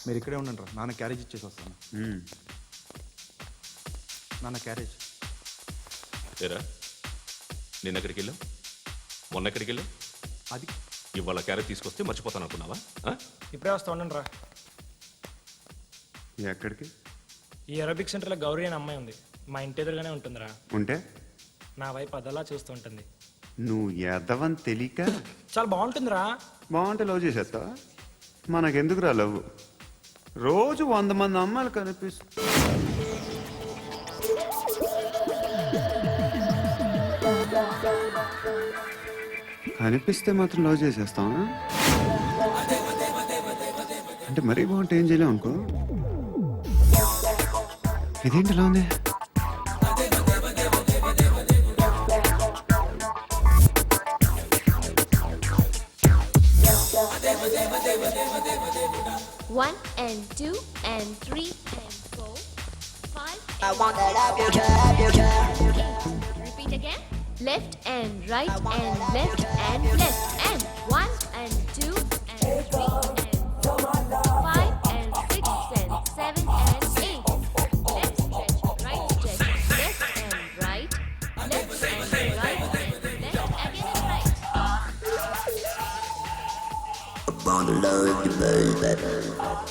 మీరు ఇక్కడే ఉండండి రా, నాన్న క్యారేజ్ ఇచ్చేసి వస్తాను. నాన్న క్యారేజ్. ఏరా నిన్న ఎక్కడికి వెళ్ళావు, మొన్న ఎక్కడికి వెళ్ళావు? అది ఇవాళ క్యారెట్ తీసుకొస్తే మర్చిపోతాను అనుకున్నావా? ఇప్పుడే వస్తా ఉండండి రా. ఎక్కడికి? ఈ అరబిక్ సెంటర్లో గౌరీ అనే అమ్మాయి ఉంది, మా ఇంటి ఎదురుగానే ఉంటుందిరా. ఉంటే నా వైపు అదలా చూస్తూ ఉంటుంది. నువ్వు ఎదవని తెలియక చాలా బాగుంటుందిరా. బాగుంటే లవ్ చేసేస్తావా? మనకెందుకురా లవ్? రోజు 100 మంది అమ్మాయిలు కనిపిస్తే మాత్రం లవ్ చేసేస్తావా? అంటే మరీ బాగుంటే ఏం చేయలేవు అనుకో. ఇదేంటి ఇలా ఉంది? One and two and three and four, five. I want that up your job. Repeat again. Left and right and left and left and one and two and three and four, five and six and seven and eight. Left stretch, right stretch, left and right, left and right and left again and right.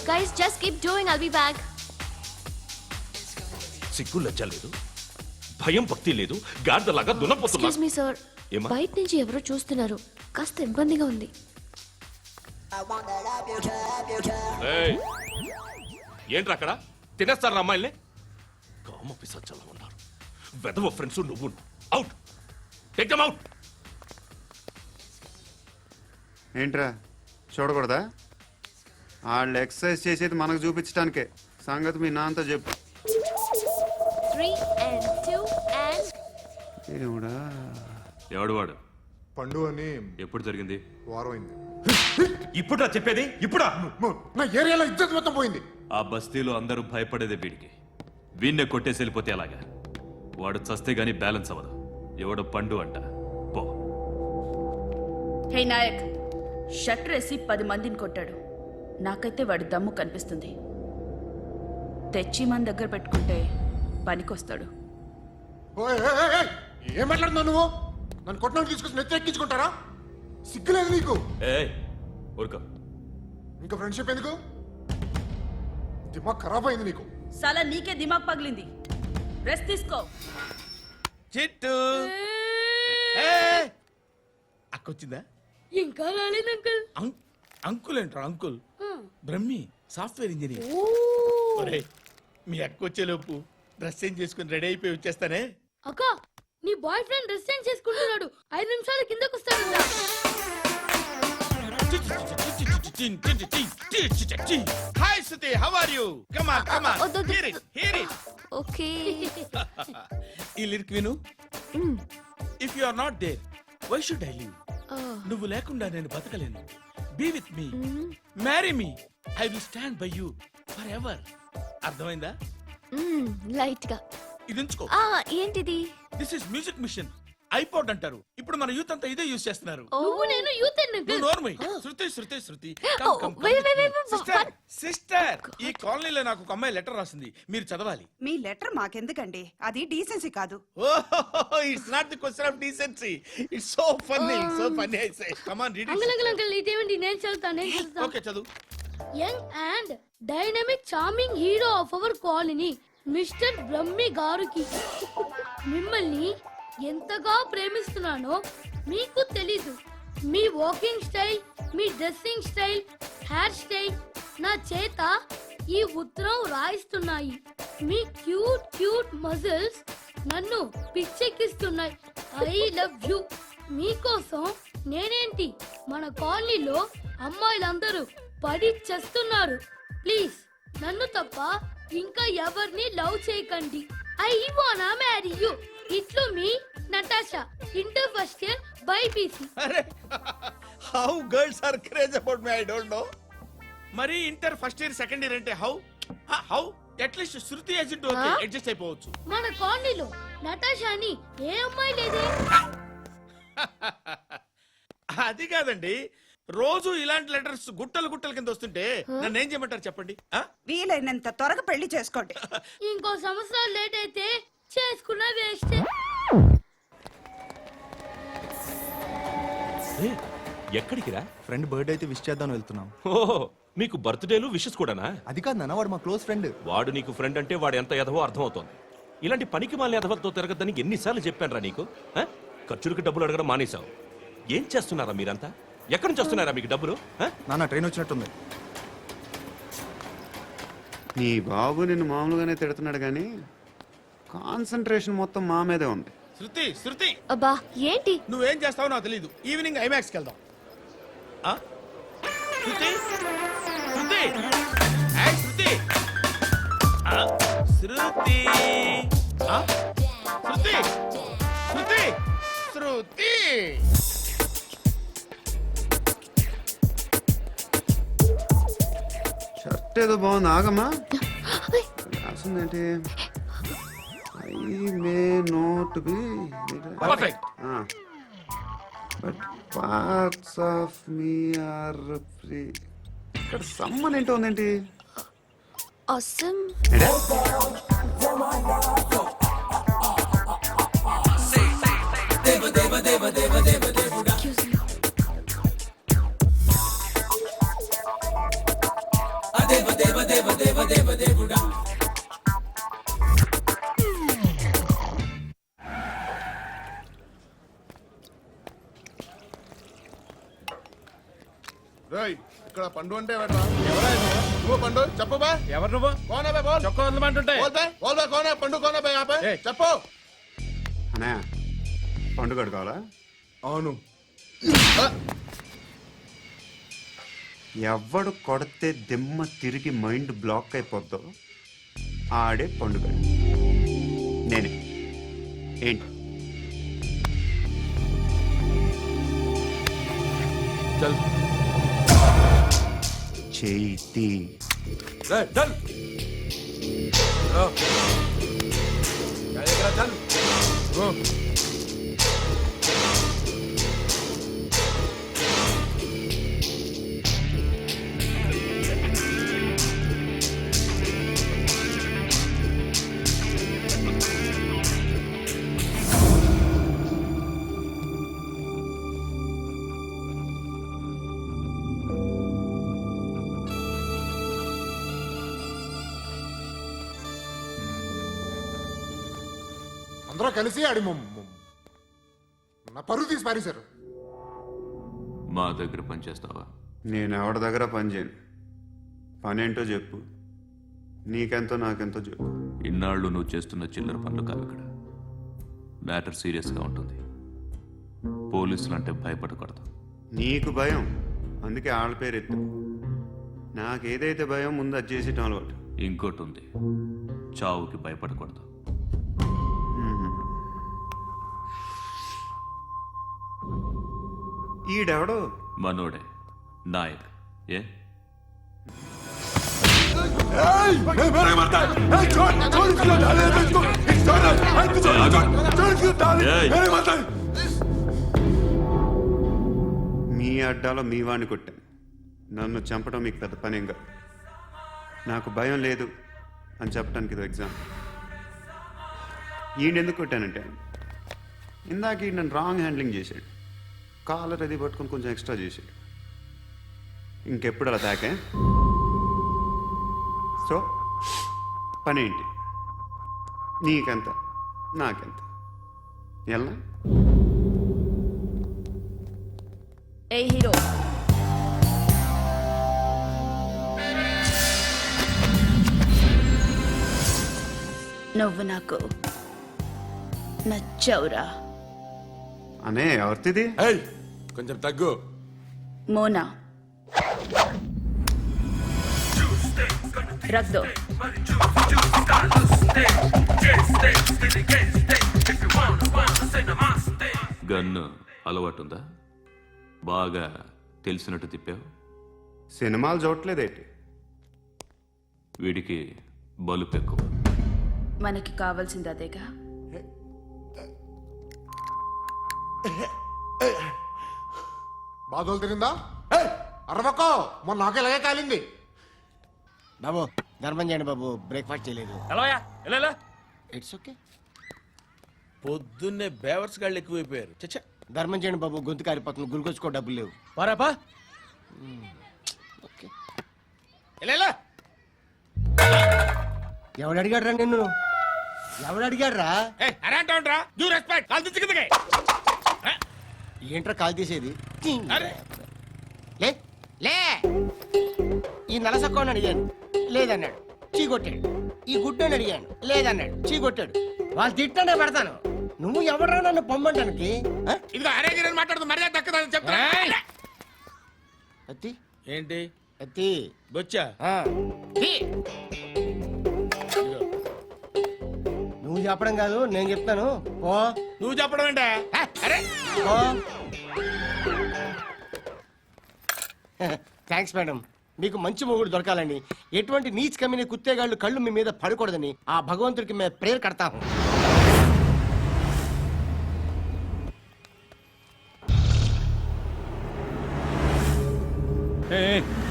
Guys, just keep doing. I'll be back. సిగ్గు లజ్జ లేదు, భయం భక్తి లేదు, గాడిదలాగా దున్నపోతున్నా. Excuse me, sir. ఏమా? బయట నుంచి ఎవరో చూస్తున్నారు, కాస్త ఇబ్బందిగా ఉంది. ఏయ్, ఏంట్రా అక్కడ తినేస్తారా అమ్మాయిల్ని? కామ పిశాచాలా ఉన్నారు, వెదవ ఫ్రెండ్స్. నువ్వు అవుట్, టేక్ దెమ్ అవుట్. ఏంట్రా చూడకూడదా? వాళ్ళు ఎక్సర్సైజ్ చేసేది మనకు చూపించడానికే. సంగతి మీ నాన్నతో చెప్పు. 3 and 2 and ఏమిడా? ఎవడు వాడు? పండు అని ఎప్పుడు జరిగింది? వారం అయింది. ఇప్పుడా చెప్పేది? ఇప్పుడా? నా ఏరియాలో ఇజ్జత్ మొత్తం పోయింది. ఆ బస్తీలో అందరూ భయపడేదే వీడికి. వీణ్ణే కొట్టేసి వెళ్ళిపోతే అలాగా? వాడు చస్తే గానీ బ్యాలెన్స్ అవ్వదు. ఎవడో పండు అంట. పో. హే నాయక్, షట్టర్ వేసి 10 మందిని కొట్టాడు. నాకైతే వాడి దమ్ము కనిపిస్తుంది. తెచ్చి మన దగ్గర పెట్టుకుంటే పనికొస్తాడు. ఓయ్, ఏయ్, ఏయ్, ఏయ్, ఏం మాట్లాడుతున్నావు నువ్వు? నన్ను కొట్టడానికి తీసుకొచ్చి నెత్తి ఎక్కించుకుంటారా? సిగ్గులేదు నీకు? ఏయ్ ఊరుకో. ఇంకా ఫ్రెండ్షిప్ ఎందుకు? దిమాగ్ ఖరాబ్ అయింది నీకు. సాలా నీకే దిమాగ్ పగిలింది. రెస్ట్ తీసుకో. చిట్టు అక్కొచ్చిందా? ఇంకా రాలేదు అంకుల్. అంకుల్ ఏంట్రా అంకుల్? Brahmi software engineer. ఒరే, మీ అక్క వచ్చేలోపు డ్రెస్ చేంజ్ చేసుకుని రెడీ అయిపోయి వచ్చేస్తానే. అక్క, నీ బాయ్ ఫ్రెండ్ డ్రెస్ చేంజ్ చేసుకుంటున్నాడు. 5 నిమిషాలు కిందకు వస్తాడంట. Hi Shruti, how are you? Come on come on, hear it hear it. Okay. ఈ లిరిక్ విను. If you are not there, why should I live? నువ్వు లేకుండా నేను బతకలేను. Be with me, marry me, I will stand by you for ever. అర్థమైందా? Light గా. ఇది ఉంచుకో. ఏంటిది? This is music machine. IPod అంటారు. ఇప్పుడు మన యూత్ అంతా ఇదే యూజ్ చేస్తున్నారు. నువ్వు నేను యూత్ నువ్వు నోర్మై. శృతి శృతి శృతి. సిస్టర్, సిస్టర్, ఈ కాలనీలో నాకు ఒక అమ్మాయి లెటర్ రాసింది, మీరు చదవాలి. మీ లెటర్ మాకెందుకండి? అది డీసెన్సీ కాదు. Oh, it's not the question of decency. It's so funny, so funny. I say come on read uncle uncle it. Uncle, ఇదేంటి? నేను చదువుతాను. ఓకే చదువు. Young and dynamic charming hero of our colony mister Brahmi గారికి మిమ్మల్ని ఎంతగా ప్రేమిస్తున్నానో మీకు తెలీదు. మీ వాకింగ్ స్టైల్, మీ డ్రెస్సింగ్ స్టైల్, హెయిర్ స్టైల్ నా చేత ఈ ఉత్తరం రాయిస్తున్నాయి. మీ క్యూట్ క్యూట్ మజిల్స్ నన్ను పిచ్చెక్కిస్తున్నాయి. I love you. మీకోసం నేనేంటి, మన కాలనీలో అమ్మాయిలందరూ పడి చేస్తున్నారు. ప్లీజ్ నన్ను తప్ప ఇంకా ఎవరిని లవ్ చేయకండి. ఐ వానా మ్యారీ యూ. ఇట్లు మీ Natasha, inter first year BiPC. అరే, how girls are craze about me, I don't know. మరి inter first year second year అంటే how how at least Shruti agent okay, adjust అయిపోవచ్చు. మన కాలనీలో నటాషా అని ఏ అమ్మాయి లేదే. అది కాదండి, రోజు ఇలాంటి లెటర్స్ గుట్టలు గుట్టల కింద వస్తుంటే నన్ను ఏం చేయమంటారు చెప్పండి ఆ? వీలైనంత త్వరగా పెళ్లి చేసుకోండి. ఇంకో సంవత్సరాలు లేట్ అయితే చేసుకున్న వేస్ట్. ఎక్కడికి రా? ఫ్రెండ్ బర్త్డే అయితే విష్ చేద్దాం వెళ్తున్నాం. ఓహో, మీకు బర్త్డేలు విషెస్ కూడానా? అది కాదు నాన్న, వాడు మా క్లోజ్ ఫ్రెండ్. వాడు నీకు ఫ్రెండ్ అంటే వాడు ఎంత ఎదవో అర్థమవుతోంది. ఇలాంటి పనికి మాలిన ఎదవలతో తిరగద్దని ఎన్నిసార్లు చెప్పానురా నీకు? ఆ? ఖర్చులకు డబ్బులు అడగడం మానేశావు. ఏం చేస్తున్నారా మీరంతా? ఎక్కడి నుంచి వస్తున్నారా మీకు డబ్బులు? ఆ? నాన్న ట్రైన్ వచ్చినట్టుంది. నీ బాబు నిన్ను మామూలుగానే తిడుతున్నాడు కానీ కాన్సన్ట్రేషన్ మొత్తం మా మీదే ఉంది. శృతి శృతి అబ్బా ఏంటి? నువ్వేం చేస్తావో నాకు తెలియదు. ఈవినింగ్ ఐమాక్స్కి వెళ్దాం. ఆ? శృతి శృతి ఏయ్, శృతి ఆ? శృతి ఆ? శృతి శృతి శృతి షర్ట్ ఏదో బాగుంది, ఆగమ్మా. రాసిందేంటి? I may not be perfect. But parts of me are free. ఇక్కడ సమ్మన్ ఏంటో ఉందేంటి? Awesome. ఏంటే? Excuse me. రేయ్, ఇక్కడ పండు అంటే ఎవరా? నువ్వు పండు చెప్పు బా. ఎవరు నువ్వు? కోనా బే బోల్. చొక్కా వదలమంటుంటే బోల్ బే బోల్ బే కోనా పండు కోనా బే ఆపే ఏయ్. చెప్పు. అనే పండుగ కావాలా? అవును. ఎవడు కొడితే దిమ్మ తిరిగి మైండ్ బ్లాక్ అయిపోద్దో ఆడే పండుగ. నేనే. ఏంటి? చల్ చేతి రే, చల్. రా. జాగ్రత్తగా చల్. ఓ. అందరూ కలిసి ఆడి నా పరువు తీసి పారేశారు. మా దగ్గర పనిచేస్తావా? నేను ఎవరి దగ్గర పని చేయను. పని ఏంటో చెప్పు. నీకెంతో నాకెంతో చెప్పు. ఇన్నాళ్ళు నువ్వు చేస్తున్న చిల్లర పనులు కావు ఇక్కడ. మ్యాటర్ సీరియస్గా ఉంటుంది. పోలీసులు అంటే భయపడకూడదు. నీకు భయం, అందుకే ఆళ్ళ పేరు ఎత్తు. నాకేదైతే భయం ముందు అది చేసేటం అలవాటు. ఇంకోటి ఉంది, చావుకి భయపడకూడదు. ఈడెవడో మనోడే నాయక్. ఏ ఏయ్! మీ అడ్డాలో మీ వాడిని కొట్టాను. నన్ను చంపడం మీకు పెద్ద పనేం కాదు. నాకు భయం లేదు అని చెప్పడానికి ఇది ఎగ్జామ్. ఈయన ఎందుకు కొట్టానంటే ఇందాక ఈయన నన్ను రాంగ్ హ్యాండ్లింగ్ చేశాడు. కాలర్ అది పట్టుకొని కొంచెం ఎక్స్ట్రా చేశాడు. ఇంకెప్పుడు అలా తాకే. సో పని ఏంటి? నీకెంత నాకెంత ఎలా? ఏ హీరో, నువ్వు నాకు నచ్చావురా. అనే ఎవరిది? ఏయ్, కొంచెం తగ్గు. మోనా రక్ దో. గన్ను అలవాటుందా? బాగా తెలిసినట్టు తిప్పావు. సినిమాలు చూడట్లేదేంటి? వీడికి బలుపు ఎక్కువ. మనకి కావాల్సింది అదేగా. బాధలు తిరిందా? ఏయ్, అరవకో మొన్న నాకు ఇలాగే కాలింది. బాబు ధర్మం చేయండి బాబు, బ్రేక్ఫాస్ట్ చేయలేదు. ఎలా ఇట్స్ ఓకే. పొద్దున్నే బేవర్స్ గాళ్ళు ఎక్కువైపోయారు. చచ్చా ధర్మం చేయండి బాబు, గొంతు కారిపోతుంది, గురికొచ్చుకో డబ్బులు లేవు. పారాపా ఓకే. ఎలా ఎవడు అడిగాడు రా నిన్ను? ఎవడు అడిగాడు రా? అరే అంటావుంట్రా డ్యూ రెస్పెక్ట్ కాల్ తెచ్చి కిందకి. ఏంట్రా కాల్ తీసేది? అరే లే లే. ఈ నలసక్కని అడిగాను, లేదన్నాడు, చీ కొట్టాడు. ఈ గుడ్డని అడిగాను, లేదన్నాడు, చీ కొట్టాడు. వాళ్ళు తిట్టానే పెడతాను. నువ్వు ఎవడరా నన్ను పొమ్మంటానికి? ఆ? ఇదిగో అరే గిరని మాట్లాడుతూ మర్యాద దక్కదని చెప్తా. అత్తి ఏంటి అత్తి బొచ్చా ఆ. తీ. నువ్వు చెప్పడం కాదు, నేను చెప్తాను. ఓ నువ్వు చెప్పడం ఏంటే? అరే ఓ. Thanks madam. మీకు మంచి మొగుడు దొరకాలని, ఎటువంటి నీచ్ కమ్మిన కుత్తేగాళ్ళు కళ్ళు మీ మీద పడకూడదని ఆ భగవంతుడికి మేము ప్రేయర్ కడతాము.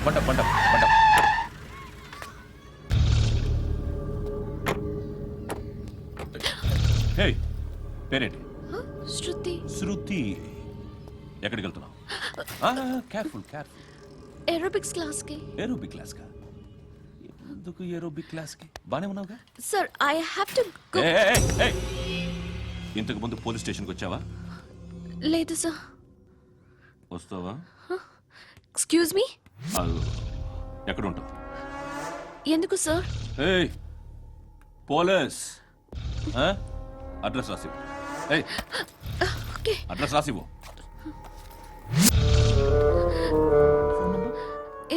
పంట పంట పంట. హే, పేరేంటి? శృతి. శృతి. ఎక్కడికి వెళ్తున్నావు? Careful careful. ఏరోబిక్స్ క్లాస్ కి. ఏరోబిక్ క్లాస్ కా? ఎందుకు ఏరోబిక్ క్లాస్ కి? బానే ఉన్నావుగా? Sir I have to go. ఇంతకు ముందు పోలీస్ స్టేషన్కి వచ్చావా? లేదు సార్. వస్తావా? Excuse me. ఎక్కడ ఉంటావు? ఎందుకు సార్? ఏయ్ పోలీస్, అడ్రస్ రాసివ్వు. ఏయ్ ఓకే. అడ్రస్ రాసివ్వు.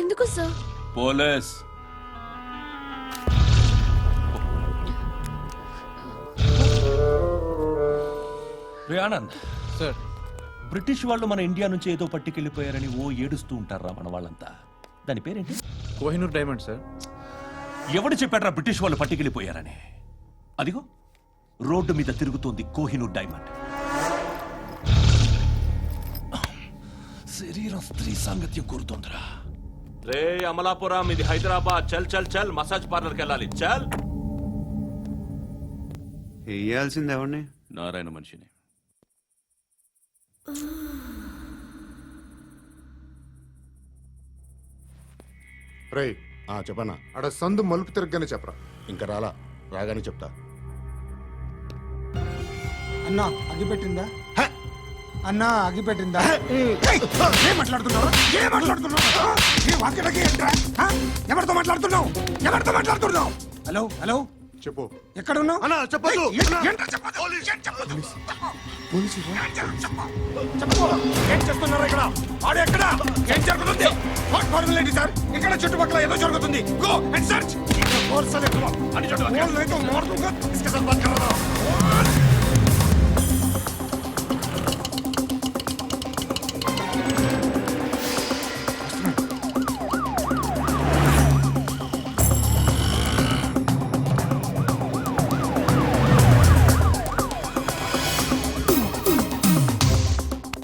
ఎందుకు సార్? పోలీస్. రే ఆనంద్ సార్. బ్రిటిష్ వాళ్ళు మన ఇండియా నుంచి ఏదో పట్టుకెళ్ళిపోయారని ఓ ఏడుస్తూ ఉంటారా మన వాళ్ళంతా. దాని పేరేంటి? Kohinoor diamond sir. ఎవడు చెప్పాడ్రా బ్రిటిష్ వాళ్ళు పట్టుకెళ్ళిపోయారని? అదిగో రోడ్డు మీద తిరుగుతోంది కోహినూర్ డైమండ్. శరీరం స్త్రీ సాంగత్యం కోరుతోందిరా. రే అమలాపురం, ఇది హైదరాబాద్. చల్ చల్ చల్, మసాజ్ పార్లర్కి వెళ్ళాలి. చల్. వేయాల్సింది ఎవరిని? నారాయణ మనిషిని. రేయ్ చెప్పన్నా. అడ సందు మలుపు తిరగగానే చెప్పరా. ఇంకా రాలా, రాగానే చెప్తా. అన్నా అగిపెట్టిందా? అన్నా అగిపెట్టిందా? ఏం మాట్లాడుతున్నావు? ఏం మాట్లాడుతున్నావు? ఏ వాక్యలకి ఏంట్రా? ఎవరితో మాట్లాడుతున్నావు? ఎవరితో మాట్లాడుతున్నావు? హలో హలో, చెప్పు. ఎక్కడ ఉన్నావు? అన్నా చెప్పదు. ఏం చేస్తున్నారు ఇక్కడ? ఆడు ఎక్కడ? ఏం జరుగుతుంది? What formality sir? ఇక్కడ చుట్టుపక్కల ఏదో జరుగుతుంది. Go and search. అని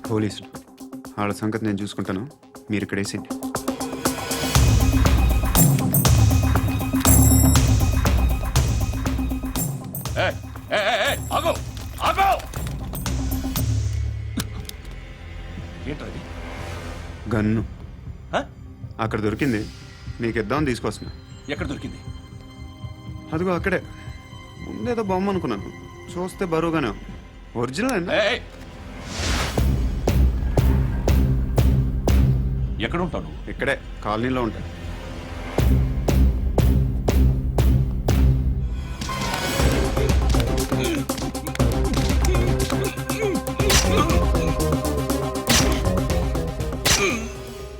పోలీసులు వాళ్ళ సంగతి నేను చూసుకుంటాను, మీరు ఇక్కడ వేసేయండి. ఏంట్రది? గన్ను అక్కడ దొరికింది, మీకు ఇద్దామని తీసుకొస్తున్నా. ఎక్కడ దొరికింది? అదిగో అక్కడే. ముందేదో బొమ్మ అనుకున్నాను, చూస్తే బరువుగానే ఉంది. ఒరిజినల్ అండి. ఎక్కడ ఉంటాను? ఇక్కడే కాలనీలో ఉంటాయి.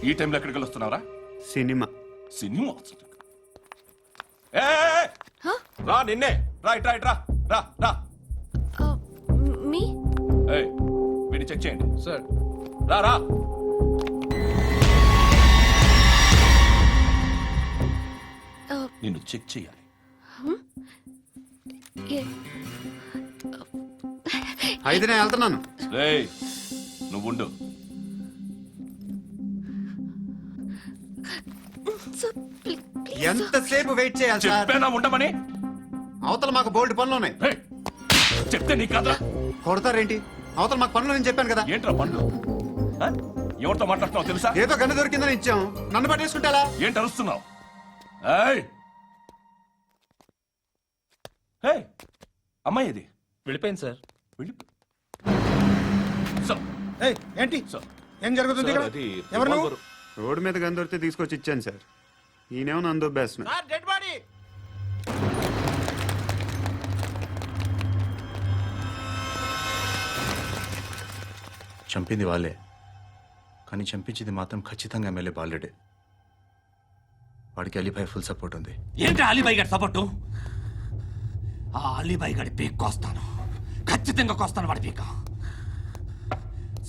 ఈ టైంలో ఎక్కడికి వస్తున్నారా? సినిమా. సినిమా? రా నిన్నే. రా ఇట్రా ఇట్రా. రా రా. మీ. వీడిని చెక్ చేయండి. సార్. రా రా. నిన్ను చెక్ చేయాలి. అయితే నేను వెళ్తున్నాను. రేయ్ నువ్వుండు. ఎంతసేపు వెయిట్ చేయాలి సార్? చెప్పేనా ఉండమని? అవతల మాకు బోల్డ్ పనులు ఉన్నాయి. హే, చెప్తే నీ కదా కొడతారేంటి? అవతల మాకు పనులు నేను చెప్పాను కదా. ఏంట్రా పండ్లు? ఆ? ఎవరితో మాట్లాడుతున్నావు తెలుసా? ఏదో గన్ను దొరికిందని ఇచ్చాం, నన్ను పట్టేసుకుంటా. ఏంటి అరుస్తున్నావు? ఏయ్! హే, అమ్మాయి ఇది వెళ్ళిపోయింది సార్. వెళ్ళి సార్, ఏయ్, ఏంటి సార్, ఏం జరుగుతుంది సార్, ఇక్కడ? అది ఎవరు నువ్వు? రివాల్వర్. రోడ్డు మీద గన్ను దొరికితే తీసుకొచ్చి ఇచ్చాను సార్. ఈయనేమో నన్ను దొబ్బేస్తున్నా. Sir dead body. చంపింది వాళ్ళే, కానీ చంపించింది మాత్రం ఖచ్చితంగా ఎమ్మెల్యే బాలుడే. వాడికి అలీభాయ్ ఫుల్ సపోర్ట్ ఉంది. ఏంటి అలీబాయి గారి సపోర్టు? ఆ అలీబాయి గారి పీక్ కోస్తాను, ఖచ్చితంగా కోస్తాను వాడి పీక.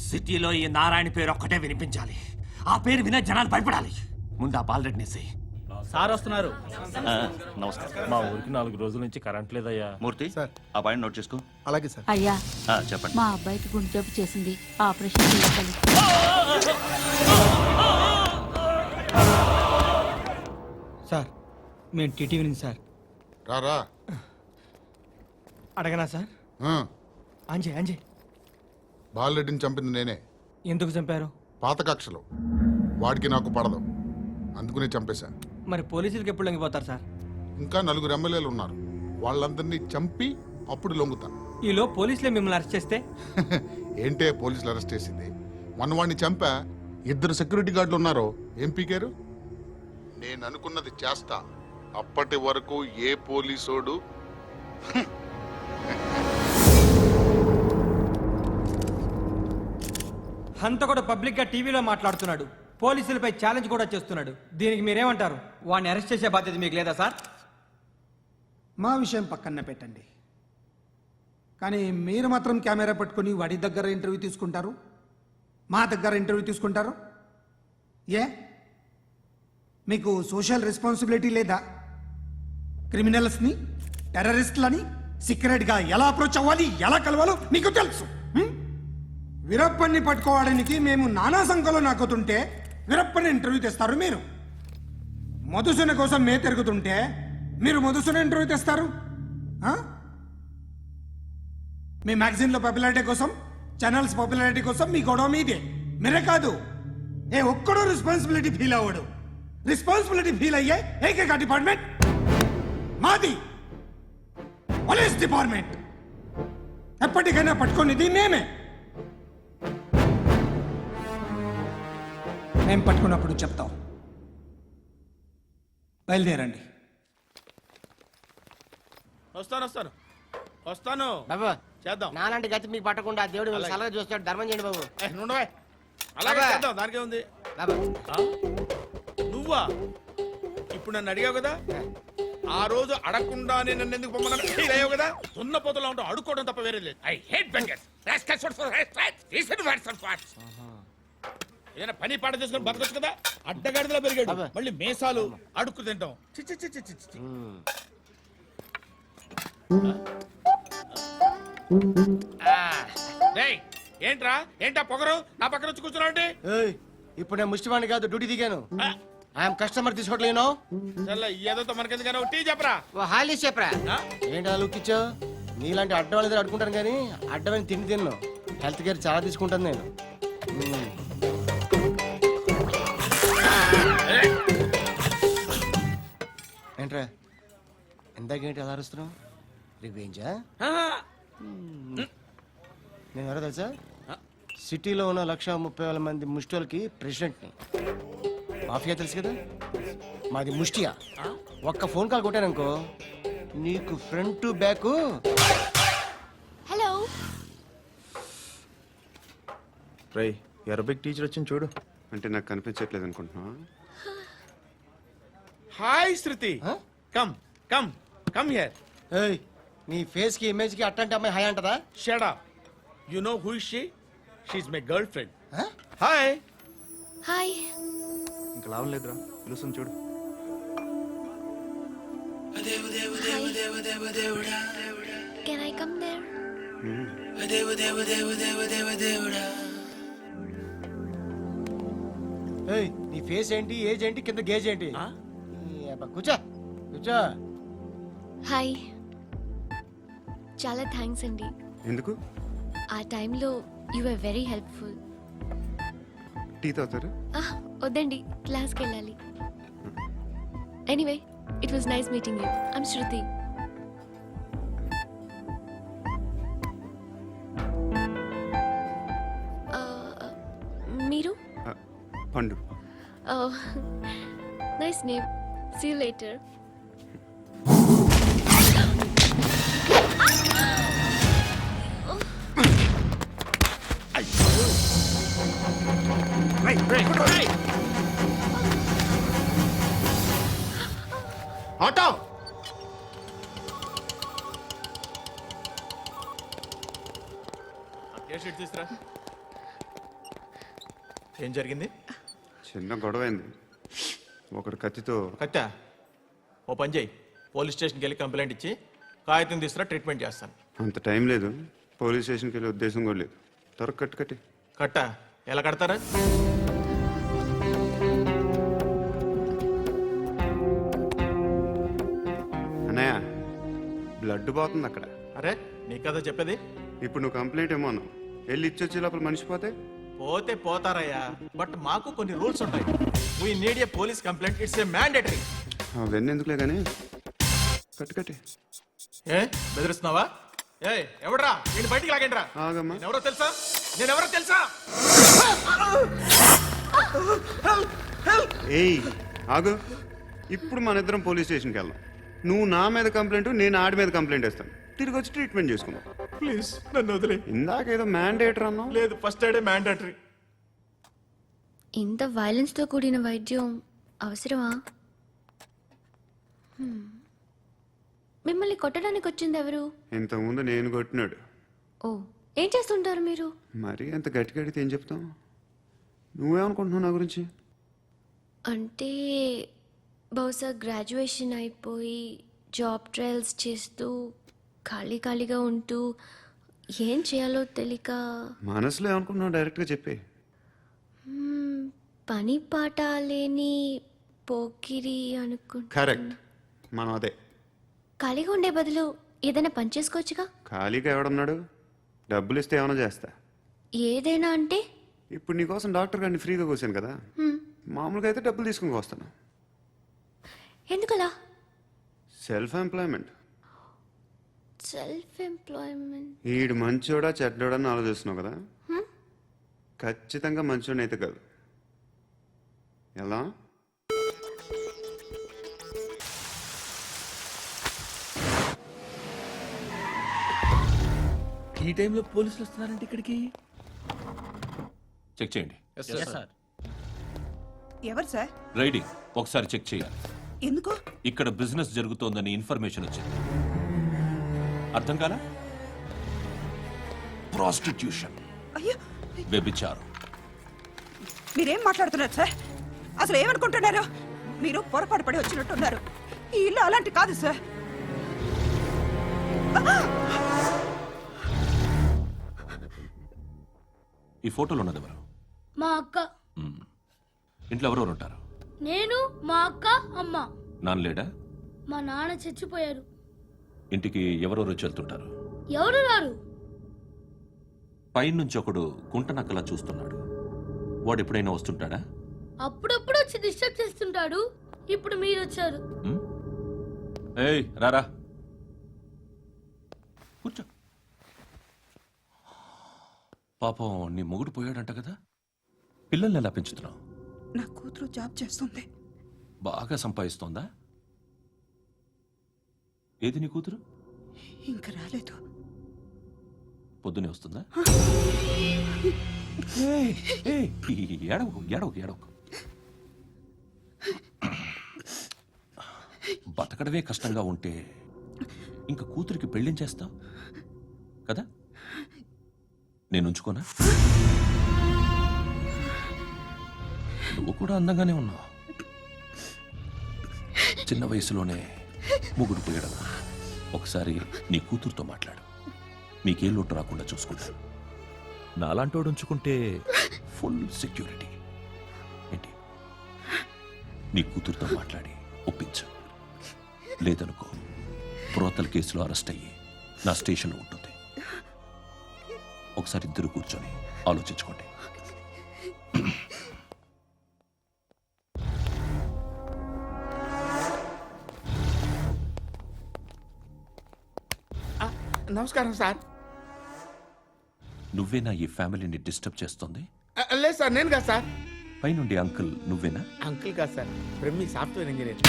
సిటీలో ఈ నారాయణ పేరు ఒక్కటే వినిపించాలి. ఆ పేరు వినే జనాలు భయపడాలి. ముందు ఆ బాలరెడ్డినేసి. సార్ వస్తున్నారు. నమస్కారం. మా ఊరికి 4 రోజుల నుంచి కరెంట్ లేదయ్యా. మూర్తి, సార్. ఆ పాయింట్ నోట్ చేసుకో. అలాగే సార్. అయ్యా, చెప్పండి. మా అబ్బాయికి గుండె జబ్బు చేసింది, ఆపరేషన్ చేయాలి. సార్ మేము టీటీవీ నుంచి సార్. రారా. అడగనా సార్? అంజయ్ బాలరెడ్డిని చంపింది నేనే. ఎందుకు చంపారు? పాత కక్షలు. వాడికి నాకు పడదు, అందుకునే చంపేశాను. మరి పోలీసులకు ఎప్పుడు లొంగిపోతారు సార్? ఇంకా 4 ఎమ్మెల్యేలు ఉన్నారు, వాళ్ళందరినీ చంపి అప్పుడు లొంగుతాను. ఈలో పోలీసులే మిమ్మల్ని అరెస్ట్ చేస్తే? ఏంటే పోలీసులు అరెస్ట్ చేసింది? మొన్న వాడిని చంపా, 2 సెక్యూరిటీ గార్డులు ఉన్నారు, ఏం పీకారు? నేను అనుకున్నది చేస్తా, అప్పటి వరకు ఏ పోలీసోడు అంత కూడా పబ్లిక్ గా టీవీలో మాట్లాడుతున్నాడు, పోలీసులపై ఛాలెంజ్ కూడా చేస్తున్నాడు. దీనికి మీరేమంటారు? వాడిని అరెస్ట్ చేసే బాధ్యత మీకు లేదా సార్? మా విషయం పక్కన పెట్టండి, కానీ మీరు మాత్రం కెమెరా పట్టుకొని వాడి దగ్గర ఇంటర్వ్యూ తీసుకుంటారు, మా దగ్గర ఇంటర్వ్యూ తీసుకుంటారు. ఏ మీకు సోషల్ రెస్పాన్సిబిలిటీ లేదా? క్రిమినల్స్ని, టెర్రరిస్టులని సీక్రెట్గా ఎలా అప్రోచ్ అవ్వాలి, ఎలా కలవాలో మీకు తెలుసు. వీరప్పన్ని పట్టుకోవడానికి మేము నానా సంఖ్యలో నాకుతుంటే వీరప్పని ఇంటర్వ్యూ తెస్తారు మీరు. మధుసూన కోసం మే తిరుగుతుంటే మీరు మధుసూన ఇంటర్వ్యూ తెస్తారు. మీ మ్యాగజైన్లో పాపులారిటీ కోసం, ఛానల్స్ పాపులారిటీ కోసం మీ గొడవ మీదే. మీరే కాదు, ఏ ఒక్కడో రెస్పాన్సిబిలిటీ ఫీల్ అవ్వడు. రెస్పాన్సిబిలిటీ ఫీల్ అయ్యే ఏకైక డిపార్ట్మెంట్ మాది, పోలీస్ డిపార్ట్మెంట్. ఎప్పటికైనా పట్టుకునేది మేమే. మేము పట్టుకున్నప్పుడు చెప్తాం. బయలుదేరండి. వస్తాను బాబు చేద్దాం. నాలాంటి గతి మీకు పట్టకుండా దేవుడు మిమ్మల్ని సలహా చూస్తాడు. ధర్మం చేయండి బాబు. అలాగే అబ్బా. చేద్దాం, దానికే ఉంది. బాబు నువ్వా ఇప్పుడు నన్ను అడిగావు కదా, ఆ రోజు అడగకుండానే నన్ను ఎందుకు పొమ్మన్నాను ఫీల్ అయ్యావు కదా. సున్న పోతలో ఉంటావు, అడుక్కోవడం తప్ప వేరే లేదు. I hate bangers. ఏదైనా పని పాట చేసుకుని బతకొచ్చు కదా. అడ్డగాడిదలా పెరిగాడు, అబ్బా. మళ్ళీ మేసాలు అడుక్కు తింటాం. చి చి చి చి చి చి. రేయ్, ఏంట్రా ఏంటా పొగరు నా పక్కన వచ్చి కూర్చున్నావు అంటే? ఏయ్, ఇప్పుడు నేను ముష్టివాణి కాదు, డ్యూటీ దిగాను. ఐఎమ్ కస్టమర్ తీసుకోవట్లేను. ఏదో మనకెందుకైనా టీ చెప్పరా. ఓ హాలీస్ చెప్పరా. ఆ? ఏంటి అలా లుక్ ఇచ్చావు? నీలాంటి అడ్డ వాళ్ళ దగ్గర అడుకుంటాను కానీ అడ్డమైన తిండి తిన్ను. హెల్త్ కేర్ చాలా తీసుకుంటాను నేను. ఏంట్రా ఎందాకేంటి అలా అరుస్తున్నావు? రివేంజా? నేను ఎవరో తెలుసా? సిటీలో ఉన్న 130,000 మంది ముష్టిలకి ప్రెసిడెంట్ని. మాఫియా తెలుసు కదా, మాది ముష్టియా. ఒక్క ఫోన్ కాల్ కొట్టాననుకో నీకు ఫ్రంట్ టు బ్యాక్. హలో. రై, అరబిక్ టీచర్ వచ్చింది చూడు. అంటే నాకు కనిపించట్లేదు అనుకుంటున్నా. Hi Shruti, come come come here. ఏయ్, నీ ఫేస్ కి ఇమేజ్ కి అట్టంటే అమ్మాయి హాయ్ అంటదా? Shut up. You know who is she? She is my girlfriend. Hi. Hi. ఇంకా లాభం లేదురా, పిలుస్తుంది చూడు. Can I come there? ఏయ్, నీ ఫేస్ ఏంటి, ఏజ్ ఏంటి, కింద గేజ్ ఏంటి? కూర్చో కూర్చో. హాయ్, చాలా థ్యాంక్స్ అండి. ఎందుకు? ఆ టైంలో you are very helpful. Tea తాగుతారు? వద్దండి, క్లాస్కి వెళ్ళాలి. Anyway, it was nice meeting you. I'm Shruti. మీరు? Pandu. Nice name. See you later. Auto తీసురా. ఏం జరిగింది? చిన్న గొడవ అయింది. ఒకడు కత్తితో. కట్టా, ఓ పని చేయి, పోలీస్ స్టేషన్కి వెళ్ళి కంప్లైంట్ ఇచ్చి కాగితం తీసుకురా, ట్రీట్మెంట్ చేస్తాను. అంత టైం లేదు, పోలీస్ స్టేషన్కి వెళ్ళే ఉద్దేశం కూడా లేదు. త్వరగా కట్టి. కట్టా, ఎలా కడతారా? అన్నయ్య, బ్లడ్ పోతుంది అక్కడ. అరే నీ కదా చెప్పేది. ఇప్పుడు నువ్వు కంప్లైంట్ ఏమో అన్నావు. వెళ్ళి ఇచ్చొచ్చే లోపల మనిషి పోతే పోతే పోతారయ్యా, బట్ మాకు కొన్ని రూల్స్ ఉంటాయి. We need a police complaint, it's a mandatory. అవన్నీ ఎందుకులే కానీ కట్టి. ఏ బెదిరిస్తున్నావా? ఏ ఎవడ్రా నేను బయటికి లాగండి రా. ఆగమ్మా. ఎవరో తెలుసా? నేనెవరో తెలుసా? ఏయ్ ఆగు. ఇప్పుడు మన ఇద్దరం పోలీస్ స్టేషన్కి వెళ్దాం. నువ్వు నా మీద కంప్లైంట్, నేను ఆడి మీద కంప్లైంట్ వేస్తాను. తిరిగి వచ్చి ట్రీట్మెంట్ చేసుకుందాం. ప్లీజ్ నన్ను వదిలే. ఇందాకేదో మ్యాండేటర్ అన్నావు. లేదు, ఫస్ట్ ఎయిడే మ్యాండేటరీ. ఇంత వైలెన్స్తో కూడిన వైద్యం అవసరమా? మిమ్మల్ని కొట్టడానికి వచ్చింది ఎవరు? ఇంతకుముందు నేను కొట్టినాడు. ఓ, ఏం చేస్తుంటారు మీరు? మరీ అంత గట్టిగా అడిగితే ఏం చెప్తాం? నువ్వేమనుకుంటున్నావు నా గురించి? అంటే బహుశా గ్రాడ్యుయేషన్ అయిపోయి జాబ్ ట్రయల్స్ చేస్తూ ఖాళీగా ఉంటూ ఏం చేయాలో తెలియక. మనసులో ఏమనుకుంటున్నావు డైరెక్ట్గా చెప్పే. పని పాట లేని పోకిరి అనుకుంటా. కరెక్ట్, మనం అదే. ఖాళీగా ఉండే బదులు ఏదైనా పని చేసుకోవచ్చుగా. ఖాళీగా ఎవడన్నాడు? డబ్బులు ఇస్తే ఏమైనా చేస్తా. ఏదైనా అంటే? ఇప్పుడు నీకోసం డాక్టర్ గారిని ఫ్రీగా కూర్చాను కదా, మామూలుగా అయితే డబ్బులు తీసుకుని వస్తాను. ఎందుకలా? Self employment. Self employment. ఈడు మంచోడా చెడ్డోడా అని ఆలోచిస్తున్నావు కదా, ఖచ్చితంగా మంచోడని అయితే కాదు. ఎలా? ఈ టైంలో పోలీసులు వస్తున్నారంటే ఇక్కడికి. చెక్ చేయండి. ఎవరు సార్? రైడింగ్ ఒకసారి చెక్ చేయాలి. ఎందుకు? ఇక్కడ బిజినెస్ జరుగుతోందని ఇన్ఫర్మేషన్ వచ్చింది. అర్థం కాలా? ప్రాస్టిట్యూషన్, అయ్యో, వ్యభిచారం. మీరేం మాట్లాడుతున్నారు సార్? అసలు ఏమనుకుంటున్నారు? మీరు పొరపాటు పడి వచ్చినట్టున్నారు. ఈ ఇల్లు అలాంటి కాదు సార్. ఈ ఫోటోలో ఉన్నది ఎవరు? మా అక్క. ఇంట్లో ఎవరెవరు ఉంటారు? నేను, మా అక్క, అమ్మ. నాన్న లేడా? మా నాన్న చచ్చిపోయారు. ఇంటికి ఎవరెవరు వచ్చి వెళ్తుంటారు? ఎవరు రారు. పైనుంచి ఒకడు గుంటనక్కలా చూస్తున్నాడు. వాడు ఎప్పుడైనా వస్తుంటాడా? అప్పుడప్పుడు వచ్చి డిస్టర్బ్ చేస్తుంటాడు. ఇప్పుడు మీరు వచ్చారు. ఏయ్ రారా, కూర్చో. పాపం నీ మొగుడు పోయాడంట కదా, పిల్లల్ని ఎలా పెంచుతున్నావు? నా కూతురు జాబ్ చేస్తుంది. బాగా సంపాదిస్తోందా? ఏది నీ కూతురు? ఇంకా రాలేదు. పొద్దునే వస్తుందా? ఏడవకు. బతకడమే కష్టంగా ఉంటే ఇంకా కూతురికి పెళ్ళించేస్తావు కదా? నేను ఉంచుకోనా? నువ్వు కూడా అందంగానే ఉన్నావు. చిన్న వయసులోనే ముగ్గురు పోయడం. ఒకసారి నీ కూతురుతో మాట్లాడు, మీకే లోటు రాకుండా చూసుకుంటాను. నాలాంటోడు ఉంచుకుంటే ఫుల్ సెక్యూరిటీ. ఏంటి? నీ కూతురుతో మాట్లాడి ఒప్పించు. లేదనుకో ప్రోతల కేసులో అరెస్ట్ అయ్యి నా స్టేషన్లో ఉంటుంది. ఒకసారి ఇద్దరు కూర్చొని ఆలోచించుకోండి. నమస్కారం సార్. నువ్వేనా ఈ ఫ్యామిలీని డిస్టర్బ్ చేస్తుంది? లేదు సార్, నేను కాదు సార్. పైనుండి అంకుల్ నువ్వేనా? అంకుల్ కాదు సార్, బ్రహ్మి సాఫ్ట్వేర్ ఇంజనీర్.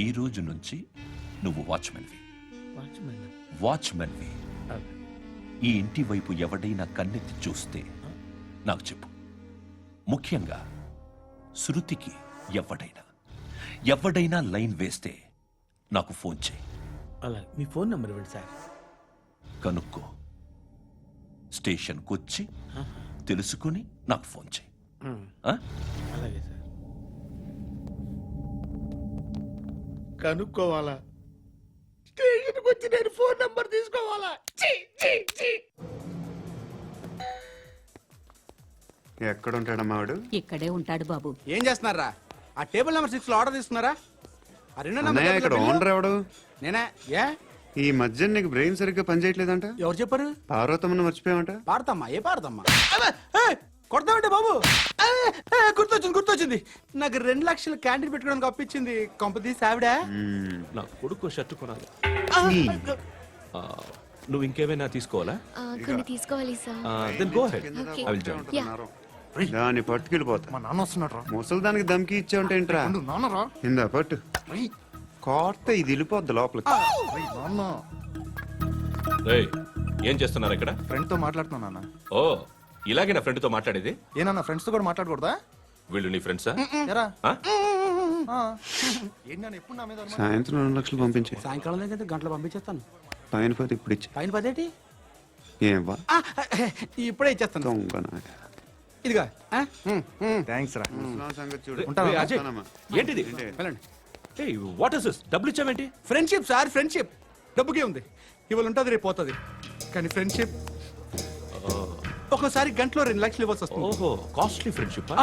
ఈ రోజు నుంచి నువ్వు వాచ్మెన్వి. వాచ్మెన్. వాచ్మెన్వి. ఈ ఇంటి వైపు ఎవడైనా కన్నెత్తి చూస్తే నాకు చెప్పు. ముఖ్యంగా శృతికి ఎవడైనా లైన్ వేస్తే నాకు ఫోన్ చేయి. అలా మీ ఫోన్ నెంబర్ ఇవ్వండి సార్. కనుక్కో, స్టేషన్కి వచ్చి తెలుసుకుని నాకు ఫోన్ చేయి. ఆ? అలాగే సార్. కనుక్కోవాలా? స్టేషన్కి వచ్చి నేను ఫోన్ నంబర్ తీసుకోవాలా? ఛీ, ఛీ, ఛీ. ఎక్కడ ఉంటాడమ్మా వాడు? ఇక్కడే ఉంటాడు బాబు. ఏం చేస్తున్నారా? ఆ టేబుల్ నెంబర్ 6 లో ఆర్డర్ తీసుకున్నారా? ఆ రెండో అన్నయ్య, ఇక్కడ ఓనర్ ఎవడు? నేనే. ఏ ఈ మధ్య నీకు బ్రెయిన్ సరిగ్గా పనిచేయట్లేదంట. ఎవరు చెప్పారు? పార్వతమ్మను మర్చిపోయామంట. పాడతామ్మా. ఏ పాడతామ్మా? కొడతామంటే బాబు. గుర్తొచ్చింది. నాకు 2 లక్షలు క్యాంటీన్ పెట్టుకోవడానికి అప్పించింది కొంపతీసి ఆవిడ. నా కొడుకు షర్ట్ కొనాలి. నువ్వు ఇంకేమైనా తీసుకోవాలా? కొన్ని తీసుకోవాలి sir. Then go ahead. Okay. I will join. దాన్ని పట్టుకెళ్ళిపోతా. మా నాన్న వస్తున్నాడు. ముసలి దానికి దమ్కి ఇచ్చావంటే ఏంట్రా? నాన్నరా ఇందా పట్టు. కోర్త ఇది వెళ్ళిపోద్ది లోపలికి. నాన్న ఏయ్, ఏం చేస్తున్నారు ఇక్కడ? ఫ్రెండ్ తో మాట్లాడుతున్నా నాన్న. ఓ, ఇలాగే నా ఫ్రెండ్ తో మాట్లాడేది? ఏనా ఫ్రెండ్స్ తో కూడా మాట్లాడకూడదా? వీళ్ళు నీ ఫ్రెండ్సా? ఎరా ఆ? ఏంటి నాన్న ఎప్పుడు నా మీద అనుమానం? సాయంత్రం 2 లక్షలు పంపించే. సాయంకాలం దగ్గర గంటలు పంపించేస్తాను. పైన పోతే ఇప్పుడు ఇచ్చే. పైన 10 ఏం వా ఇప్పుడే ఇచ్చేస్తాను. దొంగనా. ఇదిగా థ్యాంక్స్ రా. ముసలాం సంగతి చూడు. ఏయ్, అజయ్, వస్తానమ్మా. ఏంటిది? వెళ్ళండి. ఏయ్, వాట్ ఇస్ దిస్? డబ్బులు ఇచ్చావేంటి? Friendship sir, friendship. డబ్బుకే ఉంది. ఇవాళ ఉంటుంది, రేపు పోతుంది. కానీ ఫ్రెండ్షిప్ ఒక్కోసారి గంటలో 2 లక్షలు ఇవ్వాల్సి వస్తుంది. ఓహో, కాస్ట్లీ ఫ్రెండ్షిప్.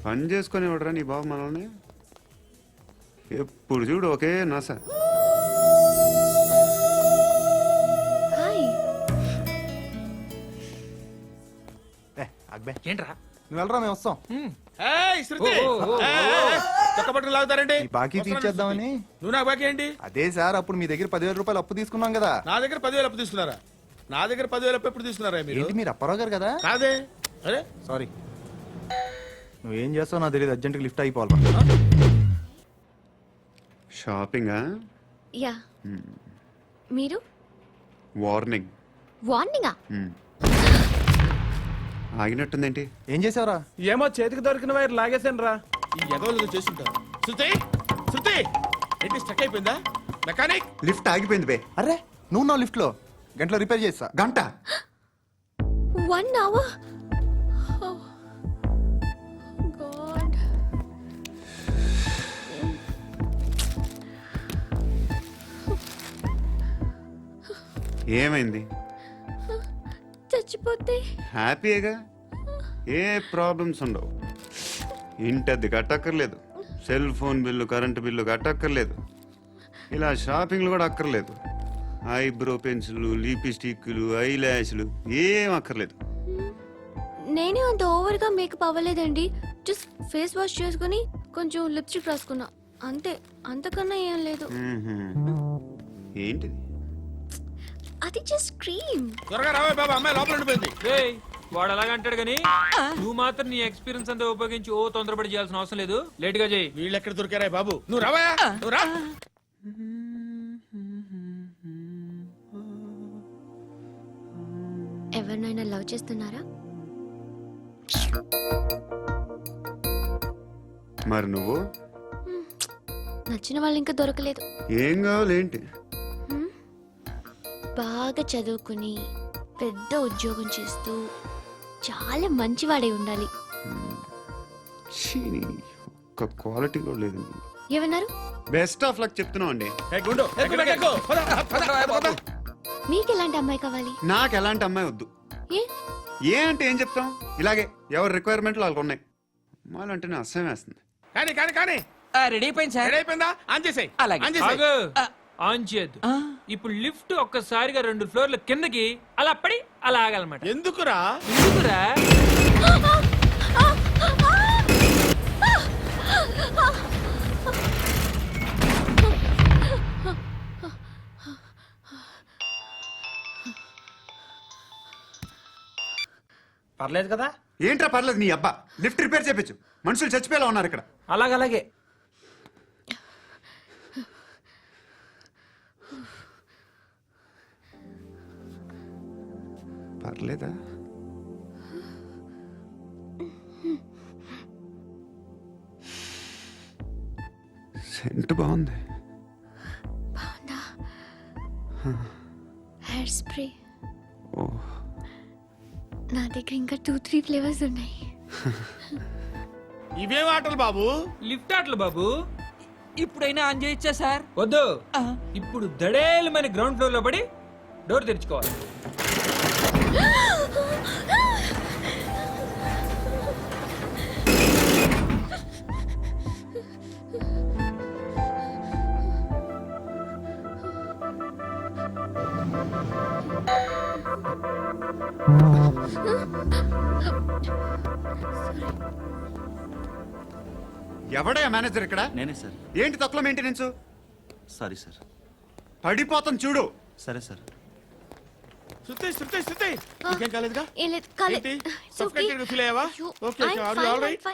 పని చేసుకొని ఇవ్వడరా నీ బాబు మనల్ని? ఎప్పుడు చూడు ఒకే నాస. హాయ్. అక్బే ఏంట్రా? నువ్వు వెళ్ళరా, మేము వస్తాం. ఏయ్, శృతి. ఏయ్, చొక్కా పట్టుకుని లాగుతారండి? ఈ బాకీ తీర్చేద్దామని. నువ్వు నాకు బాకీ ఏంటి? అదే సార్, అప్పుడు మీ దగ్గర 10,000 రూపాయలు అప్పు తీసుకున్నాం కదా. నా దగ్గర 10,000 అప్పు తీసుకున్నారా? నా దగ్గర 10,000 అప్పు ఎప్పుడు తీసుకున్నారా మీరు? ఏంటి మీరు అప్పారావు గారు కదా? కాదే. అరే సారీ. నువ్వేం చేస్తావు నాకు తెలియదు. అర్జెంట్గా లిఫ్ట్ అయిపోవాలి. షాపింగా? యా. మీరు? వార్నింగ్. వార్నింగా? ఆగినట్టుందేంటి? ఏం చేసావురా? ఏమో చేతికి దొరికిన వైర్ లాగేసాను రా. ఈ ఎగవలు చేస్తుంటారు. శృతి, శృతి, ఏంటి స్టక్ అయిపోయిందా? మెకానిక్. లిఫ్ట్ ఆగిపోయింది బే. అరే నువ్వు నా లిఫ్ట్ లో గంటలో రిపేర్ చేస్తా. గంట? 1 hour? Oh. God. ఏమైంది? చచ్చిపోతే? హ్యాపీగా, ఏ ప్రాబ్లమ్స్ ఉండవు. ఇంటద్ది కట్టక్కర్లేదు, cell phone bill, current bill కట్టక్కర్లేదు, ఇలా షాపింగ్లు కూడా అక్కర్లేదు. ఐబ్రో పెన్సిల్, లిప్స్టిక్లు, ఐ ల్యాష్లు ఏం అక్కర్లేదు. నేనే అంత ఓవర్గా మేకప్ అవ్వలేదండి. జస్ట్ ఫేస్ వాష్ చేసుకుని కొంచెం లిప్స్టిక్ రాసుకున్నా అంతే. అంతకన్నా ఏం లేదు. ఏంటిది? అది జస్ట్ క్రీమ్. త్వరగా రావే బాబా, అమ్మాయి లోపల ఉండిపోయింది. వాడు అలాగంటాడు కానీ నువ్వు మాత్రం నీ ఎక్స్పీరియన్స్ అంతా ఉపయోగించి ఓ తొందరపడి చేయాల్సిన అవసరం లేదు. లేట్ గా చేయి. వీళ్ళు ఎక్కడ దొరికారా బాబు? నువ్వు రావా, నువ్వు రా. ఎవరినైనా లవ్ చేస్తున్నారా? మరి నువ్వు? నచ్చిన వాళ్ళు ఇంకా దొరకలేదు. ఏం కావాలేంటి? బాగా చదువుకుని పెద్ద ఉద్యోగం చేస్తూ చాలా మంచివాడే ఉండాలి. ఒక్క క్వాలిటీ కూడా లేదు. ఏమన్నారు? బెస్ట్ ఆఫ్ లక్ చెప్తున్నావు అండి. మీకు ఎలాంటి అమ్మాయి కావాలి? నాకు ఎలాంటి అమ్మాయి వద్దు. ఏ? ఏ అంటే ఏం చెప్తాం? ఇలాగే ఎవరి రిక్వైర్మెంట్లు వాళ్ళకు ఉన్నాయి. మాలంటేనే అసహ్యం వేస్తుంది. కానీ కానీ కానీ రెడీ అయిపోయింది సార్ రెడీ అయిపోయిందా? ఆన్ చేసేయ్. ఆన్ చేసేయ్. ఆన్ చేయద్దు ఇప్పుడు లిఫ్ట్ ఒక్కసారిగా 2 ఫ్లోర్ల కిందకి అలా పడి అలా ఆగాలన్నమాట. ఎందుకురా? ఎందుకురా? పర్లేదు కదా? ఏంట్రా పర్లేదు నీ అబ్బా, లిఫ్ట్ రిపేర్ చేపించు. మనుషులు చచ్చిపోయేలా ఉన్నారు ఇక్కడ. అలాగే పర్లేదా? సెంట్ బాగుంది. హెయిర్ స్ప్రే ఓ, నా దగ్గర ఇంకా 2-3 ఫ్లేవర్స్ ఉన్నాయి. ఇవేం ఆటలు బాబు? లిఫ్ట్ ఆటలు బాబు. ఇప్పుడైనా ఆన్ చేయొచ్చా సార్? వద్దు. ఇప్పుడు దడేలమైన గ్రౌండ్ ఫ్లోర్ లో పడి డోర్ తెరుచుకోవాలి. ఎవడయ్యా మేనేజర్ ఇక్కడ? నేనే సార్. ఏంటి తక్కువ మెయింటెనెన్స్? Sorry sir. పడిపోతాం చూడు. సరే సార్. శృతి శృతి శృతి ఇంకేం కాలేదుగా? ఏం లేదు, కాలేదు. ఏంటి? It's okay. Suffocated గా feel అయ్యావా? అయ్యో, Okay, okay. I'm Are you fine, all right? I'm fine.